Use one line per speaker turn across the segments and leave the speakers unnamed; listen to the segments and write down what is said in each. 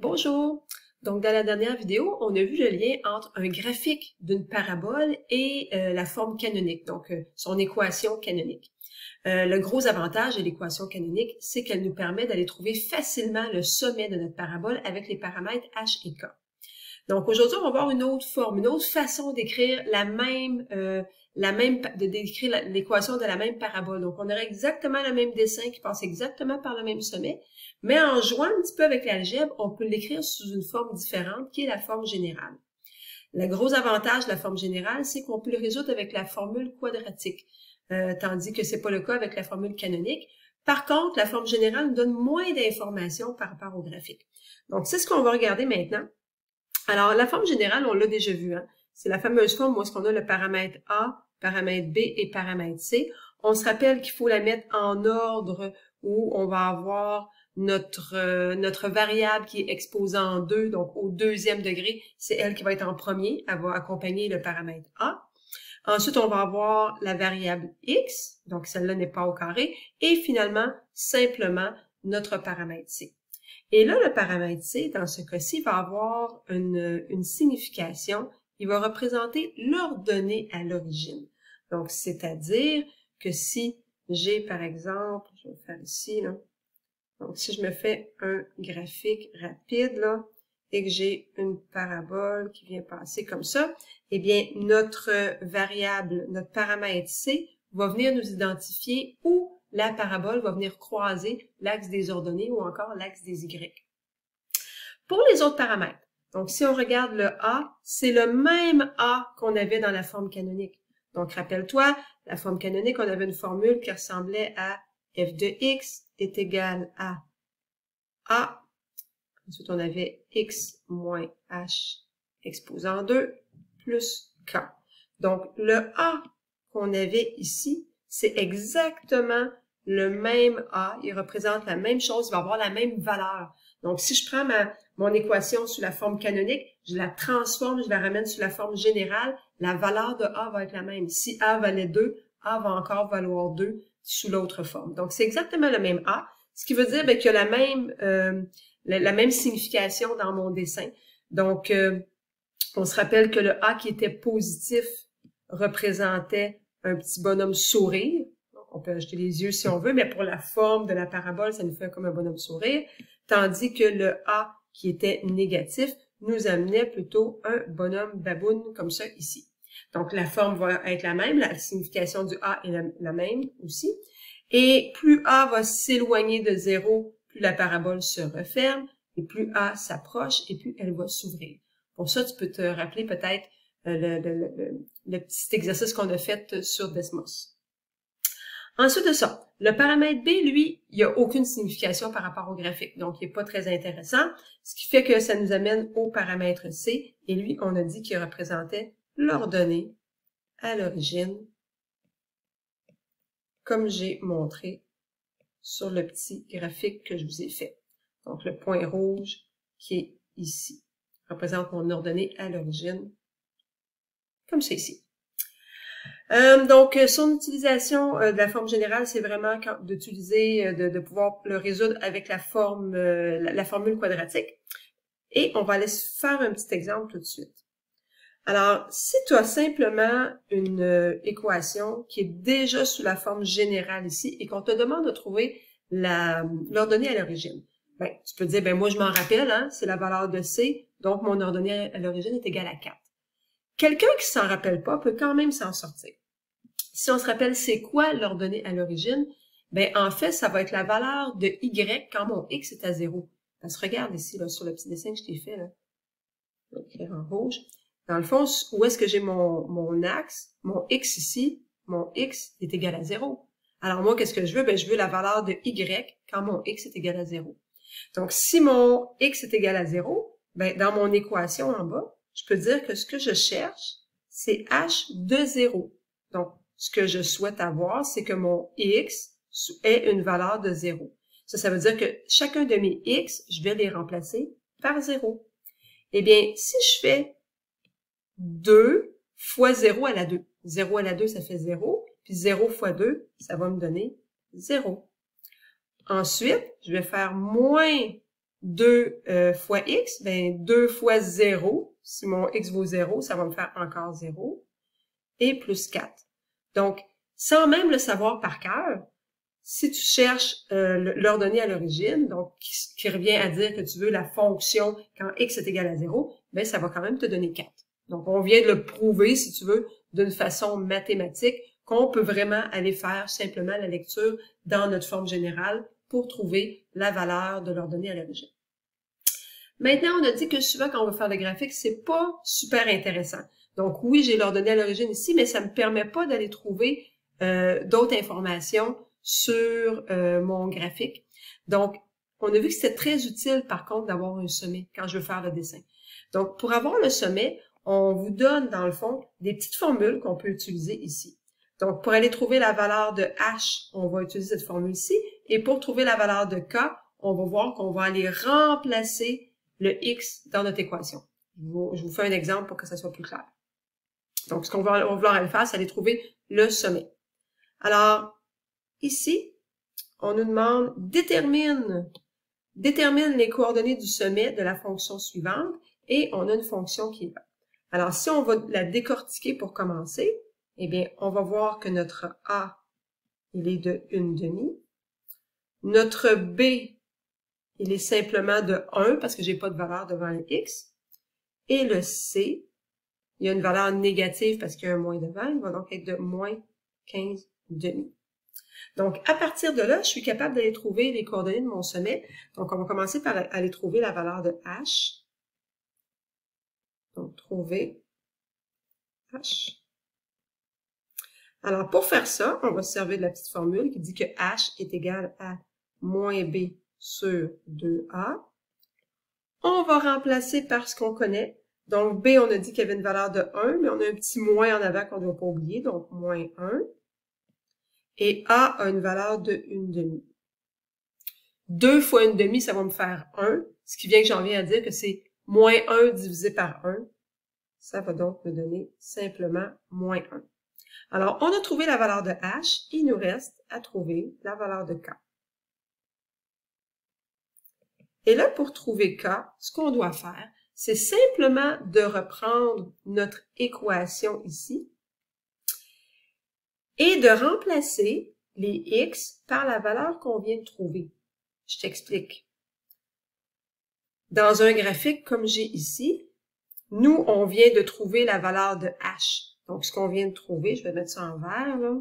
Bonjour! Donc, dans la dernière vidéo, on a vu le lien entre un graphique d'une parabole et la forme canonique, donc son équation canonique. Le gros avantage de l'équation canonique, c'est qu'elle nous permet d'aller trouver facilement le sommet de notre parabole avec les paramètres h et k. Donc, aujourd'hui, on va voir une autre forme, une autre façon d'écrire d'écrire l'équation de la même parabole. Donc, on aurait exactement le même dessin qui passe exactement par le même sommet, mais en jouant un petit peu avec l'algèbre, on peut l'écrire sous une forme différente qui est la forme générale. Le gros avantage de la forme générale, c'est qu'on peut le résoudre avec la formule quadratique, tandis que c'est pas le cas avec la formule canonique. Par contre, la forme générale nous donne moins d'informations par rapport au graphique. Donc, c'est ce qu'on va regarder maintenant. Alors, la forme générale, on l'a déjà vu, hein? C'est la fameuse forme où est-ce qu'on a le paramètre A, paramètre B et paramètre C. On se rappelle qu'il faut la mettre en ordre où on va avoir notre variable qui est exposée en 2, donc au deuxième degré, c'est elle qui va être en premier, elle va accompagner le paramètre A. Ensuite, on va avoir la variable X, donc celle-là n'est pas au carré, et finalement, simplement, notre paramètre C. Et là, le paramètre C, dans ce cas-ci, va avoir une signification. Il va représenter l'ordonnée à l'origine. Donc, c'est-à-dire que si j'ai, par exemple, je vais faire ici, là. Donc, si je me fais un graphique rapide, là, et que j'ai une parabole qui vient passer comme ça, eh bien, notre variable, notre paramètre C, va venir nous identifier où la parabole va venir croiser l'axe des ordonnées ou encore l'axe des Y. Pour les autres paramètres, donc si on regarde le A, c'est le même A qu'on avait dans la forme canonique. Donc, rappelle-toi, la forme canonique, on avait une formule qui ressemblait à f de x est égal à A. Ensuite, on avait x moins h exposant 2 plus k. Donc, le A qu'on avait ici, c'est exactement le même A. Il représente la même chose, il va avoir la même valeur. Donc, si je prends mon équation sous la forme canonique, je la transforme, je la ramène sous la forme générale, la valeur de A va être la même. Si A valait 2, A va encore valoir 2 sous l'autre forme. Donc, c'est exactement le même A, ce qui veut dire qu'il y a la même signification dans mon dessin. Donc, on se rappelle que le A qui était positif représentait un petit bonhomme sourire. On peut ajouter les yeux si on veut, mais pour la forme de la parabole, ça nous fait comme un bonhomme sourire. Tandis que le A qui était négatif nous amenait plutôt un bonhomme baboune comme ça ici. Donc, la forme va être la même, la signification du A est la même aussi. Et plus A va s'éloigner de 0, plus la parabole se referme, et plus A s'approche, et plus elle va s'ouvrir. Pour ça, tu peux te rappeler peut-être le petit exercice qu'on a fait sur Desmos. Ensuite de ça, le paramètre B, lui, il n'y a aucune signification par rapport au graphique, donc il n'est pas très intéressant, ce qui fait que ça nous amène au paramètre C, et lui, on a dit qu'il représentait l'ordonnée à l'origine, comme j'ai montré sur le petit graphique que je vous ai fait. Donc, le point rouge qui est ici représente mon ordonnée à l'origine, comme c'est ici. Donc, son utilisation de la forme générale, c'est vraiment d'utiliser, de pouvoir le résoudre avec la formule quadratique. Et on va aller faire un petit exemple tout de suite. Alors, si tu as simplement une équation qui est déjà sous la forme générale ici et qu'on te demande de trouver l'ordonnée à l'origine, ben, tu peux dire, ben moi je m'en rappelle, hein, c'est la valeur de C, donc mon ordonnée à l'origine est égale à 4. Quelqu'un qui s'en rappelle pas peut quand même s'en sortir. Si on se rappelle c'est quoi l'ordonnée à l'origine, ben en fait, ça va être la valeur de Y quand mon X est à 0. Parce que regarde ici, là, sur le petit dessin que je t'ai fait, là. Je vais écrire en rouge. Dans le fond, où est-ce que j'ai mon axe, mon X ici, mon X est égal à 0. Alors moi, qu'est-ce que je veux? Ben, je veux la valeur de Y quand mon X est égal à 0. Donc, si mon X est égal à 0, ben, dans mon équation en bas, je peux dire que ce que je cherche, c'est H de 0. Donc, ce que je souhaite avoir, c'est que mon X ait une valeur de 0. Ça veut dire que chacun de mes X, je vais les remplacer par 0. Eh bien, si je fais 2 fois 0 à la 2. 0 à la 2, ça fait 0. Puis 0 fois 2, ça va me donner 0. Ensuite, je vais faire moins 2 fois x, ben 2 fois 0, si mon x vaut 0, ça va me faire encore 0, et plus 4. Donc, sans même le savoir par cœur, si tu cherches l'ordonnée à l'origine, donc qui revient à dire que tu veux la fonction quand x est égal à 0, ben ça va quand même te donner 4. Donc, on vient de le prouver, si tu veux, d'une façon mathématique, qu'on peut vraiment aller faire simplement la lecture dans notre forme générale pour trouver la valeur de l'ordonnée à l'origine. Maintenant, on a dit que souvent, quand on veut faire le graphique, c'est pas super intéressant. Donc, oui, j'ai l'ordonnée à l'origine ici, mais ça me permet pas d'aller trouver d'autres informations sur mon graphique. Donc, on a vu que c'était très utile, par contre, d'avoir un sommet quand je veux faire le dessin. Donc, pour avoir le sommet, on vous donne, dans le fond, des petites formules qu'on peut utiliser ici. Donc, pour aller trouver la valeur de H, on va utiliser cette formule-ci. Et pour trouver la valeur de K, on va voir qu'on va aller remplacer le X dans notre équation. Je vous fais un exemple pour que ça soit plus clair. Donc, ce qu'on va vouloir aller faire, c'est aller trouver le sommet. Alors, ici, on nous demande détermine les coordonnées du sommet de la fonction suivante et on a une fonction qui est là. Alors, si on va la décortiquer pour commencer, eh bien, on va voir que notre A, il est de 1/2. Notre B, il est simplement de 1 parce que j'ai pas de valeur devant le X. Et le C, il y a une valeur négative parce qu'il y a un moins devant, il va donc être de moins 15/2. Donc, à partir de là, je suis capable d'aller trouver les coordonnées de mon sommet. Donc, on va commencer par aller trouver la valeur de H. Donc, trouver H. Alors, pour faire ça, on va se servir de la petite formule qui dit que H est égal à moins B sur 2A. On va remplacer par ce qu'on connaît. Donc, B, on a dit qu'il y avait une valeur de 1, mais on a un petit moins en avant qu'on ne doit pas oublier, donc moins 1. Et A a une valeur de 1/2. 2 fois 1/2, ça va me faire 1, ce qui vient que j'en viens à dire que c'est moins 1 divisé par 1. Ça va donc me donner simplement moins 1. Alors, on a trouvé la valeur de H, il nous reste à trouver la valeur de K. Et là, pour trouver K, ce qu'on doit faire, c'est simplement de reprendre notre équation ici et de remplacer les X par la valeur qu'on vient de trouver. Je t'explique. Dans un graphique comme j'ai ici, nous, on vient de trouver la valeur de H. Donc, ce qu'on vient de trouver, je vais mettre ça en vert, là.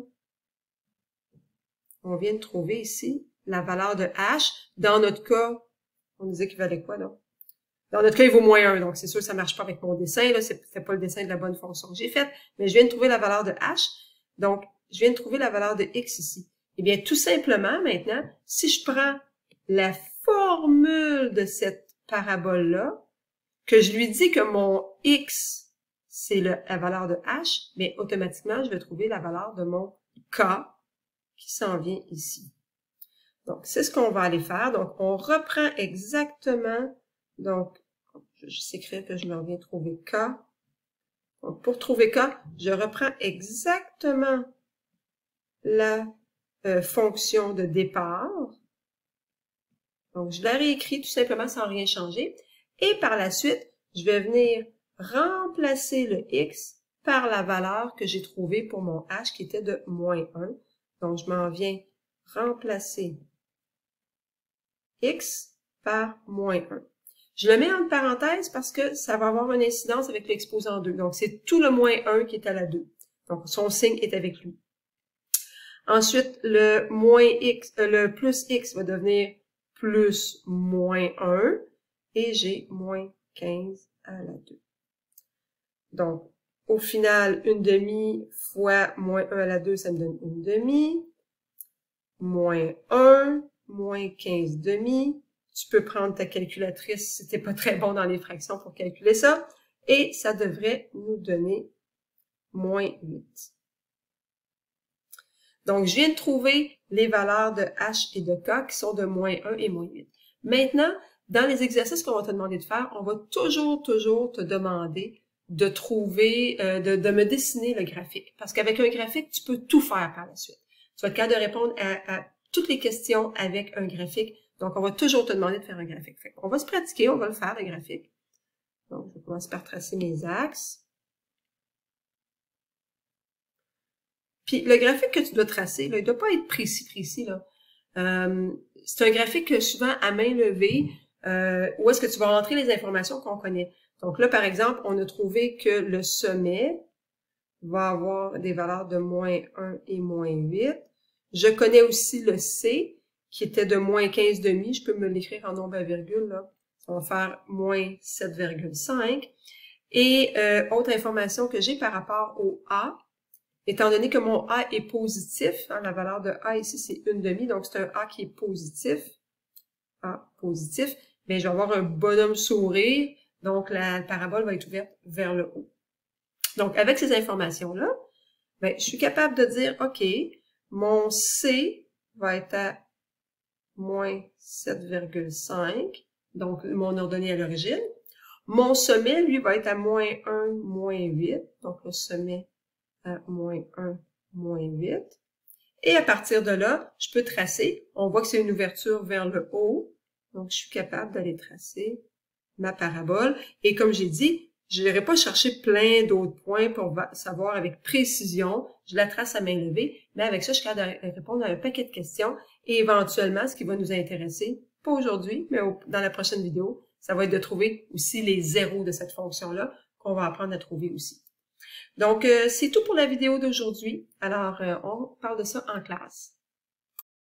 On vient de trouver ici la valeur de H. Dans notre cas, on disait qu'il valait quoi, là? Dans notre cas, il vaut moins 1, donc c'est sûr que ça marche pas avec mon dessin, là. C'est pas le dessin de la bonne fonction que j'ai faite, mais je viens de trouver la valeur de H. Donc, je viens de trouver la valeur de X ici. Eh bien, tout simplement, maintenant, si je prends la formule de cette parabole-là, que je lui dis que mon X, c'est la valeur de H, mais automatiquement, je vais trouver la valeur de mon K qui s'en vient ici. Donc, c'est ce qu'on va aller faire. Donc, on reprend exactement, donc, je vais juste écrire que je m'en viens trouver K. Donc, pour trouver K, je reprends exactement la fonction de départ. Donc, je la réécris tout simplement sans rien changer. Et par la suite, je vais venir remplacer le X par la valeur que j'ai trouvée pour mon H qui était de moins 1. Donc, je m'en viens remplacer X par moins 1. Je le mets entre parenthèses parce que ça va avoir une incidence avec l'exposant 2. Donc, c'est tout le moins 1 qui est à la 2. Donc, son signe est avec lui. Ensuite, le plus X va devenir plus moins 1. Et j'ai moins 15 à la 2. Donc, au final, 1/2 fois moins 1 à la 2, ça me donne 1/2. Moins 1, moins 15/2. Tu peux prendre ta calculatrice si t'es pas très bon dans les fractions pour calculer ça. Et ça devrait nous donner moins 8. Donc, je viens de trouver les valeurs de H et de K qui sont de moins 1 et moins 8. Maintenant, dans les exercices qu'on va te demander de faire, on va toujours te demander de trouver, de me dessiner le graphique. Parce qu'avec un graphique, tu peux tout faire par la suite. Tu vas être capable de répondre à toutes les questions avec un graphique. Donc, on va toujours te demander de faire un graphique. On va se pratiquer, on va le faire, le graphique. Donc, je commence par tracer mes axes. Puis, le graphique que tu dois tracer, là, il ne doit pas être précis, là. C'est un graphique souvent à main levée, où est-ce que tu vas rentrer les informations qu'on connaît. Donc là, par exemple, on a trouvé que le sommet va avoir des valeurs de moins 1 et moins 8. Je connais aussi le C, qui était de moins 15,5. Je peux me l'écrire en nombre à virgule, là. Ça va faire moins 7,5. Et autre information que j'ai par rapport au A, étant donné que mon A est positif, hein, la valeur de A ici, c'est 1/2, donc c'est un A qui est positif. A positif, bien, je vais avoir un bonhomme sourire, donc la parabole va être ouverte vers le haut. Donc, avec ces informations-là, bien, je suis capable de dire, OK, mon C va être à moins 7,5, donc mon ordonnée à l'origine. Mon sommet, lui, va être à moins 1, moins 8, donc le sommet à moins 1, moins 8. Et à partir de là, je peux tracer. On voit que c'est une ouverture vers le haut. Donc, je suis capable d'aller tracer ma parabole. Et comme j'ai dit, je n'irai pas chercher plein d'autres points pour savoir avec précision. Je la trace à main levée. Mais avec ça, je suis capable de répondre à un paquet de questions. Et éventuellement, ce qui va nous intéresser, pas aujourd'hui, mais dans la prochaine vidéo, ça va être de trouver aussi les zéros de cette fonction-là qu'on va apprendre à trouver aussi. Donc, c'est tout pour la vidéo d'aujourd'hui. Alors, on parle de ça en classe.